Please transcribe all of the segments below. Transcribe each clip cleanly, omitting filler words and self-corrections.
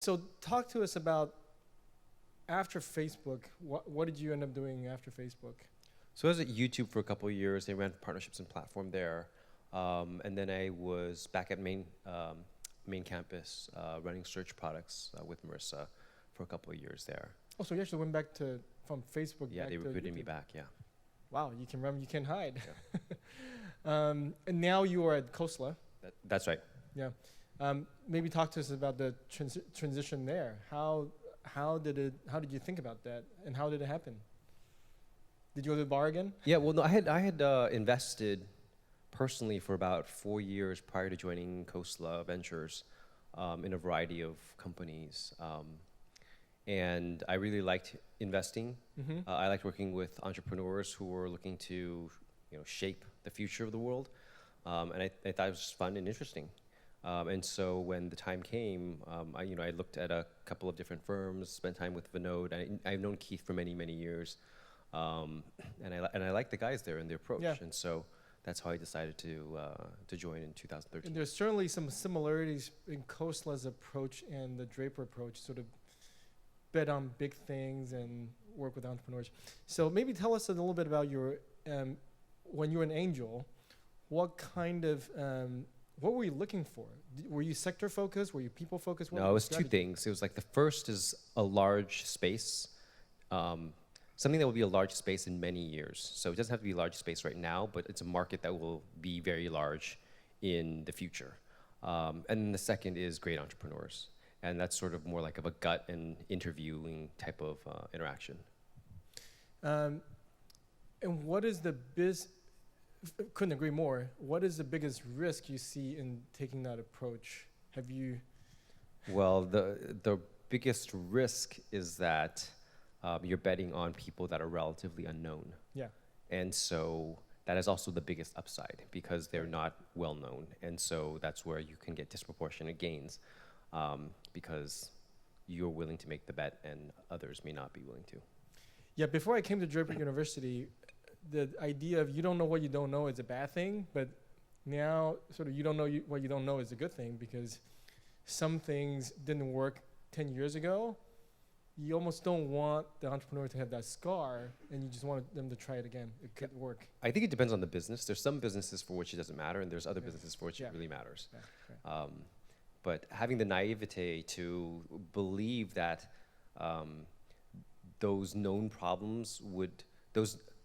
So talk to us about after Facebook. What did you end up doing after Facebook? So I was at YouTube for a couple of years. They ran partnerships and platform there. And then I was back at main campus running search products with Marissa for a couple of years there. Oh, so you actually went back from Facebook. Yeah, back they to recruited me YouTube. back, yeah. Wow, you can run, you can hide. Yeah. And now you are at Khosla. That's right. Yeah. Maybe talk to us about the transition there. How did you think about that, and how did it happen? Did you go to the bar again? Yeah, well, no, I had invested personally for about 4 years prior to joining Khosla Ventures in a variety of companies. And I really liked investing. Mm-hmm. I liked working with entrepreneurs who were looking to shape the future of the world. And I thought it was fun and interesting. And so when the time came, I looked at a couple of different firms, spent time with Vinod. I've known Keith for many, many years. And I like the guys there and their approach. Yeah. And so that's how I decided to join in 2013. And there's certainly some similarities in Khosla's approach and the Draper approach, sort of bet on big things and work with entrepreneurs. So maybe tell us a little bit about your, when you were an angel, what kind of, what were you looking for? Were you sector focused? Were you people focused? No, it was two things. It was like the first is a large space, something that will be a large space in many years. So it doesn't have to be a large space right now, but it's a market that will be very large in the future. And then the second is great entrepreneurs. And that's sort of more like of a gut and interviewing type of interaction. And what is the couldn't agree more. What is the biggest risk you see in taking that approach? Have you? Well, the biggest risk is that you're betting on people that are relatively unknown. Yeah. And so that is also the biggest upside because they're not well known. And so that's where you can get disproportionate gains because you're willing to make the bet and others may not be willing to. Yeah, before I came to Draper University, the idea of you don't know what you don't know is a bad thing, but now sort of you don't know what you don't know is a good thing because some things didn't work 10 years ago. You almost don't want the entrepreneur to have that scar, and you just want them to try it again. It could work. I think it depends on the business. There's some businesses for which it doesn't matter, and there's other businesses for which it really matters. Yeah. But having the naivete to believe that those known problems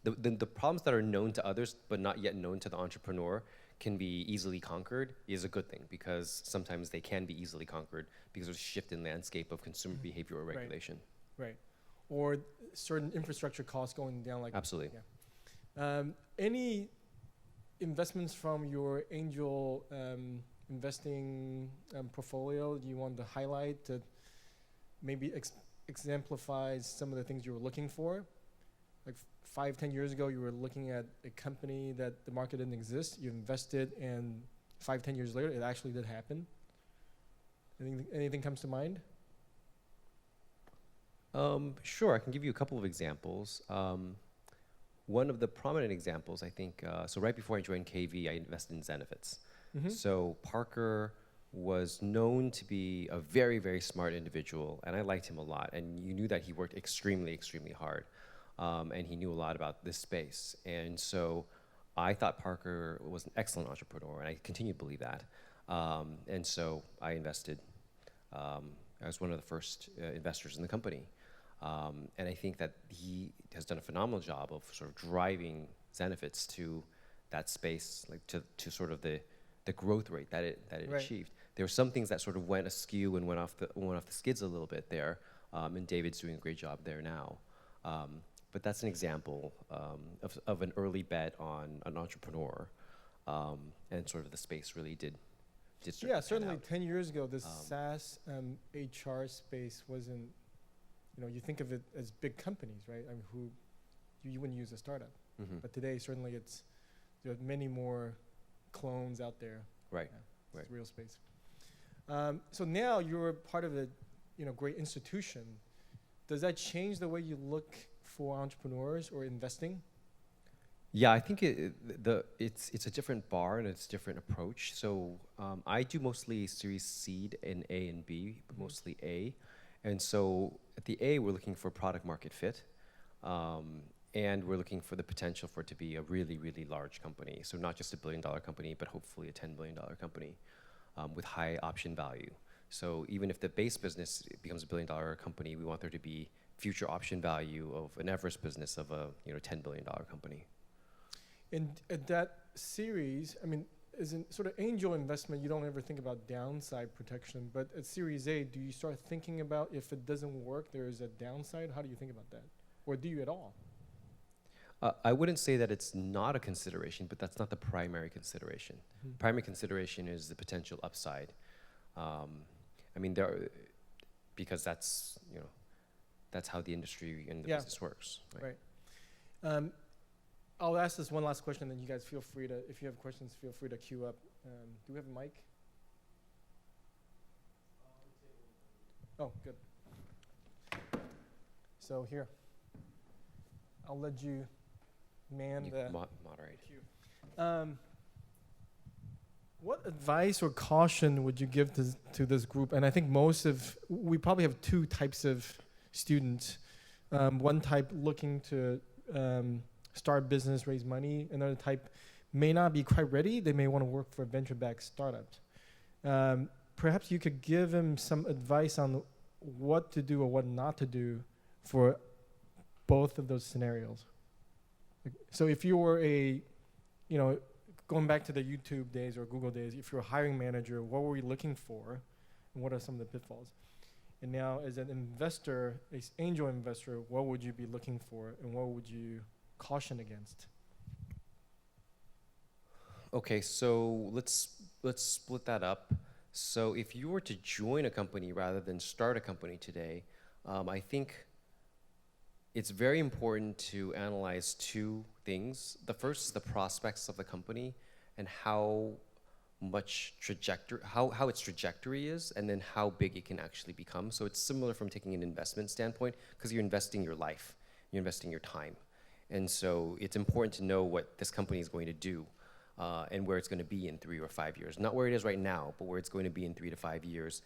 the problems that are known to others but not yet known to the entrepreneur can be easily conquered is a good thing because sometimes they can be easily conquered because there's a shift in landscape of consumer behavior or regulation. Right. Or certain infrastructure costs going down like Absolutely. Yeah. Any investments from your angel investing portfolio you want to highlight to maybe exemplify some of the things you were looking for? Like 5-10 years ago, you were looking at a company that the market didn't exist. You invested, and 5-10 years later, it actually did happen. Anything comes to mind? Sure, I can give you a couple of examples. One of the prominent examples, I think, so right before I joined KV, I invested in Zenefits. Mm-hmm. So Parker was known to be a very, very smart individual, and I liked him a lot. And you knew that he worked extremely, extremely hard. And he knew a lot about this space. And so I thought Parker was an excellent entrepreneur, and I continue to believe that. And so I invested. I was one of the first investors in the company. And I think that he has done a phenomenal job of sort of driving Zenefits to that space, like to sort of the growth rate that it achieved. There were some things that sort of went askew and went off the skids a little bit there, and David's doing a great job there now. But that's an example of an early bet on an entrepreneur, and sort of the space really did start. Yeah, certainly 10 years ago, this SaaS HR space wasn't, you think of it as big companies, right? I mean, you wouldn't use a startup. Mm-hmm. But today, certainly there are many more clones out there. Right, yeah, right. It's real space. So now you're part of a great institution. Does that change the way you look for entrepreneurs or investing? Yeah, I think it's a different bar and it's a different approach. So I do mostly Series Seed in A and B, but mostly A. And so at the A, we're looking for product market fit. And we're looking for the potential for it to be a really, really large company. So not just $1 billion company, but hopefully a $10 billion company with high option value. So even if the base business becomes a $1 billion company, we want there to be future option value of an Everest business of a $10 billion company. And at that series, I mean, as in sort of angel investment, you don't ever think about downside protection. But at Series A, do you start thinking about if it doesn't work, there is a downside? How do you think about that? Or do you at all? I wouldn't say that it's not a consideration, but that's not the primary consideration. Mm-hmm. Primary consideration is the potential upside. I mean, because that's how the industry and the business works. Right. I'll ask this one last question, then you guys feel free to, if you have questions, feel free to queue up. Do we have a mic? Oh, good. So here, I'll let you man the moderate. queue. What advice or caution would you give to this group? And I think we probably have two types of students. One type looking to start business, raise money. Another type may not be quite ready. They may want to work for a venture-backed startup. Perhaps you could give them some advice on what to do or what not to do for both of those scenarios. So if you were going back to the YouTube days or Google days, if you're a hiring manager, what were you looking for? And what are some of the pitfalls? And now as an investor, an angel investor, what would you be looking for and what would you caution against? Okay, so let's split that up. So if you were to join a company rather than start a company today, I think it's very important to analyze two things. The first is the prospects of the company and how its trajectory is, and then how big it can actually become. So it's similar from taking an investment standpoint, because you're investing your life, you're investing your time. And so it's important to know what this company is going to do and where it's going to be in 3 or 5 years. Not where it is right now, but where it's going to be in 3 to 5 years,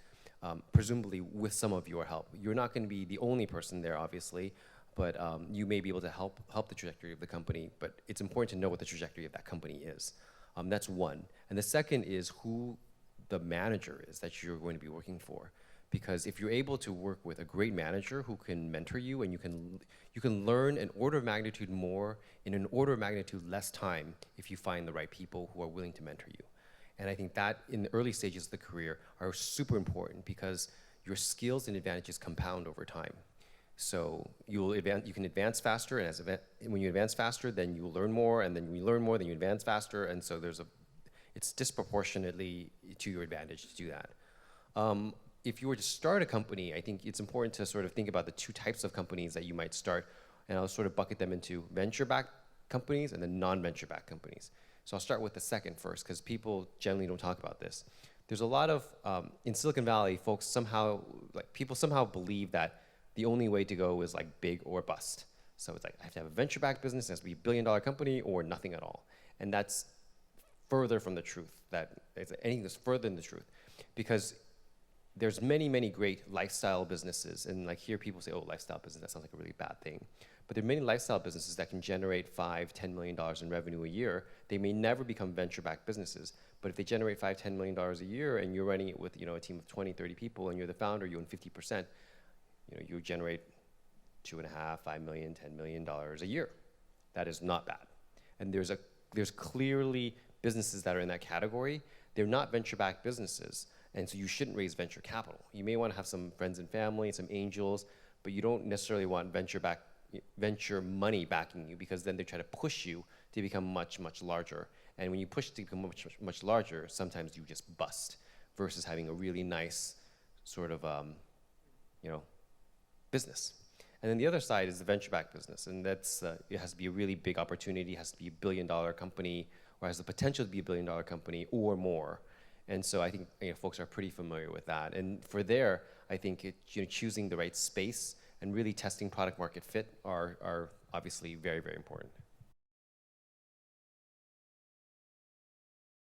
presumably with some of your help. You're not going to be the only person there, obviously, but you may be able to help the trajectory of the company, but it's important to know what the trajectory of that company is. That's one. And the second is who the manager is that you're going to be working for. Because if you're able to work with a great manager who can mentor you, and you can learn an order of magnitude more in an order of magnitude less time if you find the right people who are willing to mentor you. And I think that in the early stages of the career are super important, because your skills and advantages compound over time. So you can advance faster, and when you advance faster, then you will learn more, and then when you learn more, then you advance faster, and so it's disproportionately to your advantage to do that. If you were to start a company, I think it's important to sort of think about the two types of companies that you might start, and I'll sort of bucket them into venture-backed companies and then non-venture-backed companies. So I'll start with the second first, because people generally don't talk about this. There's a lot of, in Silicon Valley, people somehow believe that the only way to go is like big or bust. So it's like, I have to have a venture-backed business, it has to be a billion-dollar company, or nothing at all. And that's further from the truth. Anything that's further than the truth. Because there's many, many great lifestyle businesses, and like here people say, oh, lifestyle business, that sounds like a really bad thing. But there are many lifestyle businesses that can generate $5–10 million in revenue a year. They may never become venture-backed businesses, but if they generate $5–10 million a year and you're running it with a team of 20–30 people and you're the founder, you own 50%, you generate $2.5–5 million, $10 million a year. That is not bad. And there's clearly businesses that are in that category. They're not venture-backed businesses, and so you shouldn't raise venture capital. You may want to have some friends and family, some angels, but you don't necessarily want venture money backing you, because then they try to push you to become much, much larger. And when you push to become much, much larger, sometimes you just bust, versus having a really nice sort of, business. And then the other side is the venture-backed business, and that's it has to be a really big opportunity, it has to be a billion-dollar company, or has the potential to be a billion-dollar company or more. And so I think folks are pretty familiar with that. And for there, I think choosing the right space and really testing product market fit are obviously very, very important.